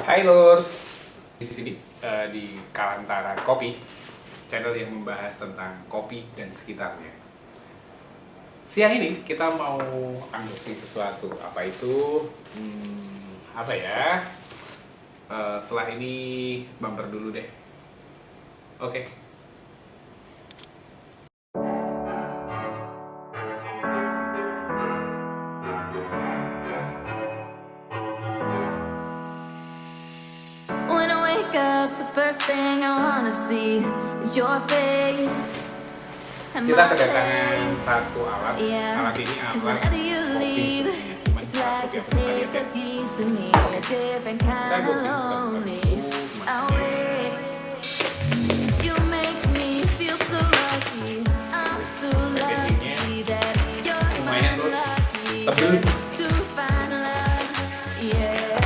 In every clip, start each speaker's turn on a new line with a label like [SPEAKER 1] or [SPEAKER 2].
[SPEAKER 1] Hai Lurs, di sini di Kalantara Kopi, channel yang membahas tentang kopi dan sekitarnya. Siang ini kita mau unboxing sesuatu. Apa itu? Apa ya? Setelah ini bumper dulu deh. Oke.
[SPEAKER 2] When I wake up, the first thing I wanna see is your face.
[SPEAKER 1] Kita kedatangan satu alat. Alat ini alat kopi sebenarnya. Cuma
[SPEAKER 2] It's
[SPEAKER 1] alat
[SPEAKER 2] like
[SPEAKER 1] kopi
[SPEAKER 2] you
[SPEAKER 1] yang kita lihat
[SPEAKER 2] take a
[SPEAKER 1] ya.
[SPEAKER 2] piece of me, a different kind of lonely. Away. You make me feel so lucky. I'm so lucky that you're
[SPEAKER 1] lumayan
[SPEAKER 2] my
[SPEAKER 1] Lurs,
[SPEAKER 2] lucky
[SPEAKER 1] tebel.
[SPEAKER 2] just to find love. Yeah.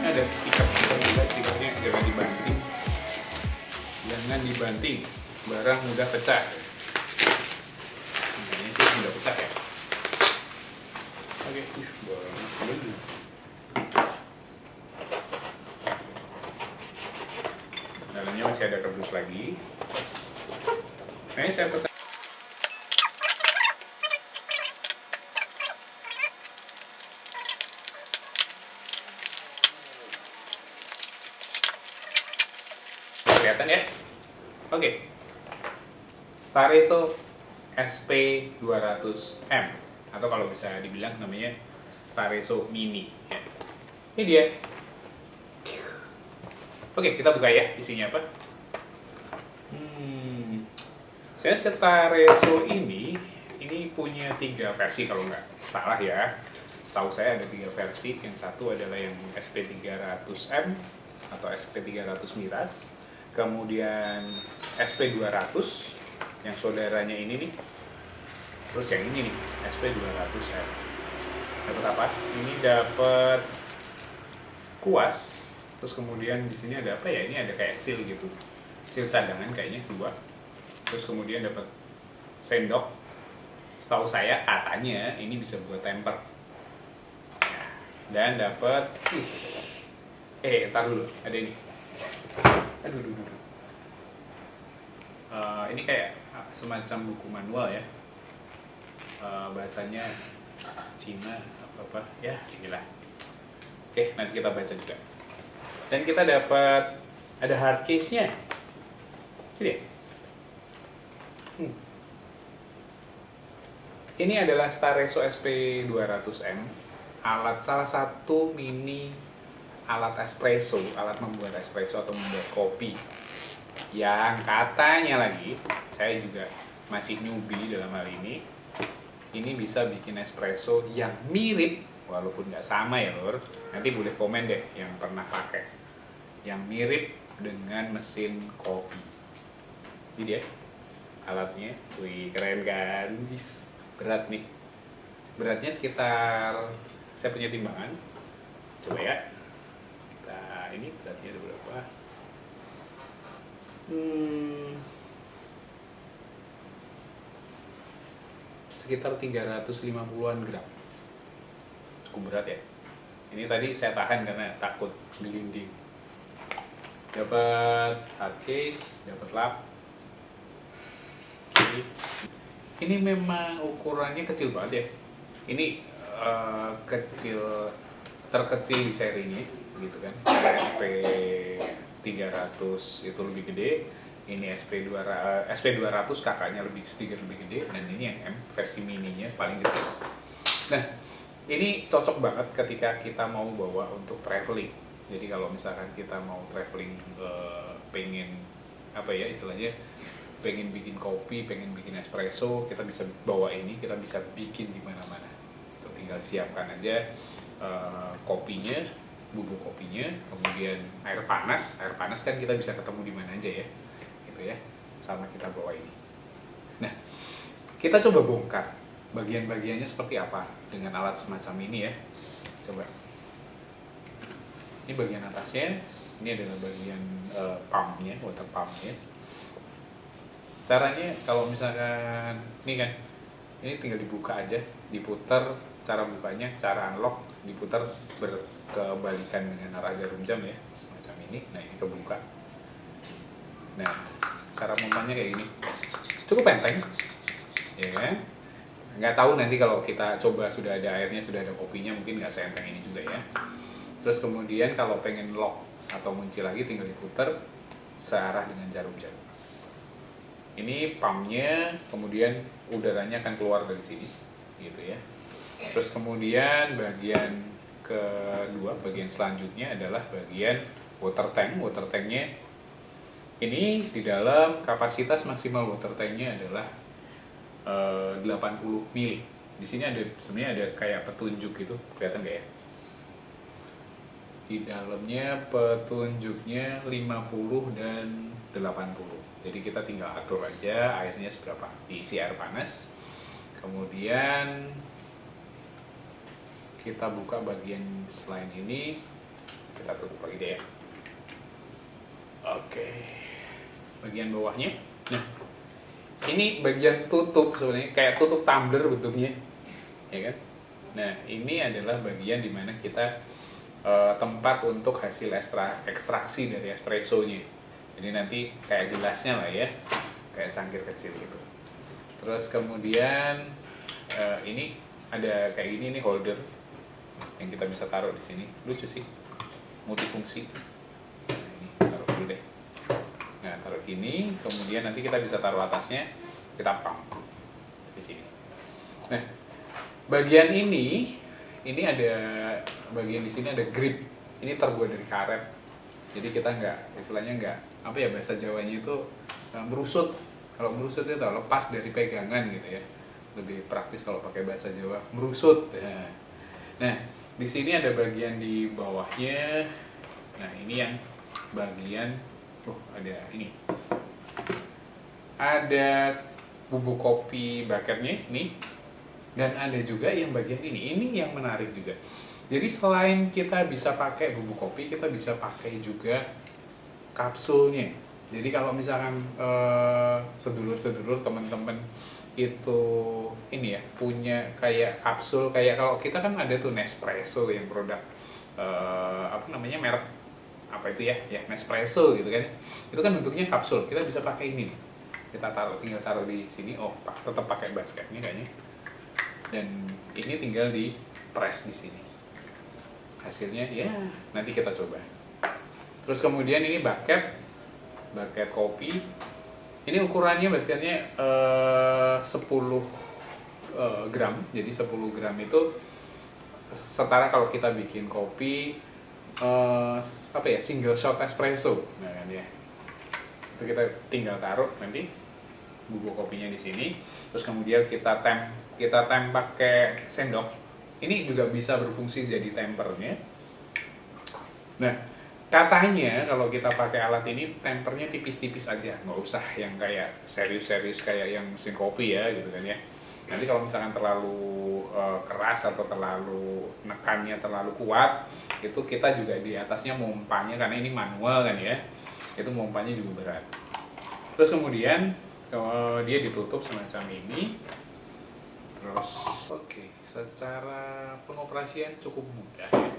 [SPEAKER 1] Ada stiker juga, stikernya jangan dibanting. Jangan dibanting, barang mudah pecah. Ini sih mudah pecah ya. Oke, barang. Dalamnya masih ada kardus lagi. Nah, ini saya pesan. Kelihatan ya? Oke. Stareso SP200M atau kalau bisa dibilang namanya Stareso Mini ya. Ini dia. Oke, kita buka ya isinya apa. Saya Stareso ini punya 3 versi kalau nggak salah ya. Setahu saya ada 3 versi. Yang satu adalah yang SP300M atau SP300 Miras. Kemudian SP200 yang saudaranya ini nih. Terus yang ini nih, SP200M. Dapat apa? Ini dapat kuas. Terus kemudian di sini ada apa ya? Ini ada kayak seal gitu. Seal cadangan kayaknya 2. Terus kemudian dapat sendok. Setahu saya katanya ini bisa buat temper. Nah, dan dapat entar dulu, ada ini. Aduh. Ini kayak semacam buku manual ya. Bahasanya Cina apa ya, inilah. Oke, nanti kita baca juga. Dan kita dapat ada hard case-nya. Ini. Ini adalah Stareso SP200M, salah satu mini alat espresso, alat membuat espresso atau membuat kopi. Yang katanya lagi, saya juga masih newbie dalam hal ini bisa bikin espresso yang mirip, walaupun nggak sama ya Lur. Nanti boleh komen deh yang pernah pakai, yang mirip dengan mesin kopi. Ini dia alatnya, wih keren kan, berat nih. Beratnya sekitar, saya punya timbangan, coba ya. Ini beratnya ada berapa? Sekitar 350-an gram. Cukup berat ya. Ini tadi saya tahan karena takut gelinding. Dapat hard case, dapat lap. Ini memang ukurannya kecil banget ya. Ini terkecil di serinya gitu kan. SP300 itu lebih gede, ini SP200 kakaknya sedikit lebih gede, dan ini yang M versi mininya paling kecil. Nah, ini cocok banget ketika kita mau bawa untuk traveling. Jadi kalau misalkan kita mau traveling, pengen apa ya istilahnya, pengen bikin kopi, pengen bikin espresso, kita bisa bawa ini, kita bisa bikin di mana-mana. Tinggal siapkan aja kopinya, bubuk kopinya, kemudian air panas kan kita bisa ketemu di mana aja ya, gitu ya, sama kita bawa ini. Nah, kita coba bongkar bagian-bagiannya seperti apa dengan alat semacam ini ya. Coba. Ini bagian atasnya, ini adalah bagian pumpnya, water pumpnya. Caranya kalau misalkan ini kan, ini tinggal dibuka aja, diputar. Cara bukanya, cara unlock, diputar kebalikan dengan arah jarum jam ya, semacam ini. Nah ini kebuka. Nah cara mompanya kayak gini, cukup enteng, ya kan? Nggak tahu nanti kalau kita coba sudah ada airnya, sudah ada kopinya, mungkin nggak seenteng ini juga ya. Terus kemudian kalau pengen lock atau kunci lagi, tinggal diputar searah dengan jarum jam. Ini pumpnya, kemudian udaranya akan keluar dari sini, gitu ya. Terus kemudian bagian kedua, bagian selanjutnya adalah bagian water tank. Water tanknya ini di dalam kapasitas maksimal water tanknya adalah 80 ml. Di sini ada sebenarnya ada kayak petunjuk gitu, kelihatan nggak ya? Di dalamnya petunjuknya 50 dan 80. Jadi kita tinggal atur aja airnya seberapa. Diisi air panas. Kemudian kita buka bagian selain ini, kita tutup lagi deh ya. Oke. Bagian bawahnya. Nah, ini bagian tutup sebenarnya kayak tutup tumbler bentuknya, ya kan? Nah ini adalah bagian dimana kita tempat untuk hasil ekstraksi dari espressonya. Jadi nanti kayak gelasnya lah ya, kayak cangkir kecil gitu. Terus kemudian ini ada kayak gini nih holder yang kita bisa taruh di sini. Lucu sih, multifungsi. Nah, ini taruh dulu deh. Nah, taruh gini, kemudian nanti kita bisa taruh atasnya, kita pump di sini. Nah, bagian ini ada bagian di sini ada grip. Ini terbuat dari karet. Jadi kita istilahnya apa ya, bahasa Jawanya itu merusut. Kalau merusut itu lepas dari pegangan gitu ya. Lebih praktis kalau pakai bahasa Jawa, merusut. Nah, di sini ada bagian di bawahnya. Nah, ini yang bagian ada ini. Ada bubuk kopi bucketnya nih. Dan ada juga yang bagian ini. Ini yang menarik juga. Jadi selain kita bisa pakai bubuk kopi, kita bisa pakai juga kapsulnya. Jadi kalau misalkan sedulur-sedulur teman-teman itu ini ya punya kayak kapsul, kayak kalau kita kan ada tuh Nespresso yang produk apa namanya, merek apa itu ya Nespresso gitu kan. Itu kan bentuknya kapsul. Kita bisa pakai ini nih. Kita tinggal taruh di sini. Oh, tetap pakai basketnya kayaknya. Dan ini tinggal di press di sini. Hasilnya ya nanti kita coba. Terus kemudian ini bucket kopi. Ini ukurannya basketnya 10 gram. Jadi 10 gram itu setara kalau kita bikin kopi apa ya, single shot espresso. Nah kan ya. Itu kita tinggal taruh nanti bubuk kopinya di sini. Terus kemudian kita tem pakai sendok. Ini juga bisa berfungsi jadi tempernya. Nah, katanya kalau kita pakai alat ini tempernya tipis-tipis aja, nggak usah yang kayak serius-serius kayak yang mesin kopi ya gitu kan ya. Nanti kalau misalkan terlalu keras atau terlalu nekannya terlalu kuat, itu kita juga di atasnya mompanya, karena ini manual kan ya, itu mompanya juga berat. Terus kemudian dia ditutup semacam ini. Terus secara pengoperasian cukup mudah ya.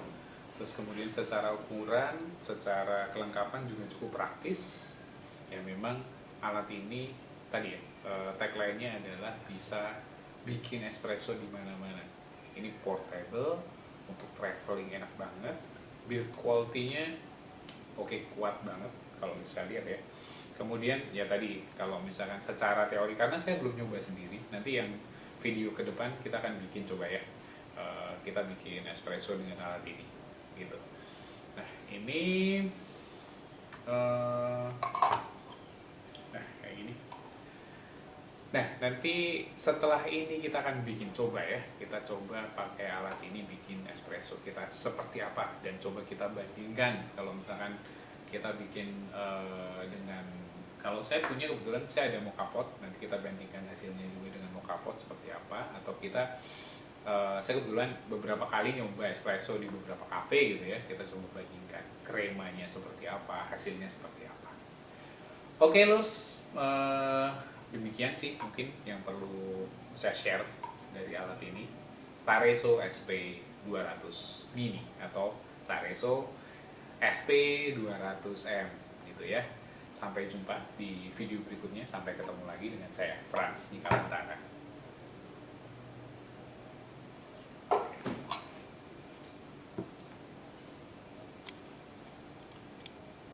[SPEAKER 1] Terus kemudian secara ukuran, secara kelengkapan juga cukup praktis. Ya memang alat ini tadi ya, tagline-nya adalah bisa bikin espresso di mana-mana. Ini portable, untuk traveling enak banget. Build quality-nya kuat banget kalau bisa lihat ya. Kemudian ya tadi kalau misalkan secara teori, karena saya belum nyoba sendiri, nanti yang video ke depan kita akan bikin coba ya, kita bikin espresso dengan alat ini gitu. Nah ini kayak gini. Nah nanti setelah ini kita akan bikin coba ya, kita coba pakai alat ini bikin espresso kita seperti apa, dan coba kita bandingkan kalau misalkan kita bikin dengan, kalau saya punya kebetulan saya ada mocha pot, nanti kita bandingkan hasilnya juga dengan mocha pot seperti apa. Atau kita saya kebetulan beberapa kali nyoba espresso di beberapa cafe gitu ya, kita coba bandingkan kremanya seperti apa, hasilnya seperti apa. Oke Lurs, demikian sih mungkin yang perlu saya share dari alat ini, Staresso XP 200 Mini atau Areso SP 200M gitu ya. Sampai jumpa di video berikutnya, sampai ketemu lagi dengan saya Frans di Kalanta.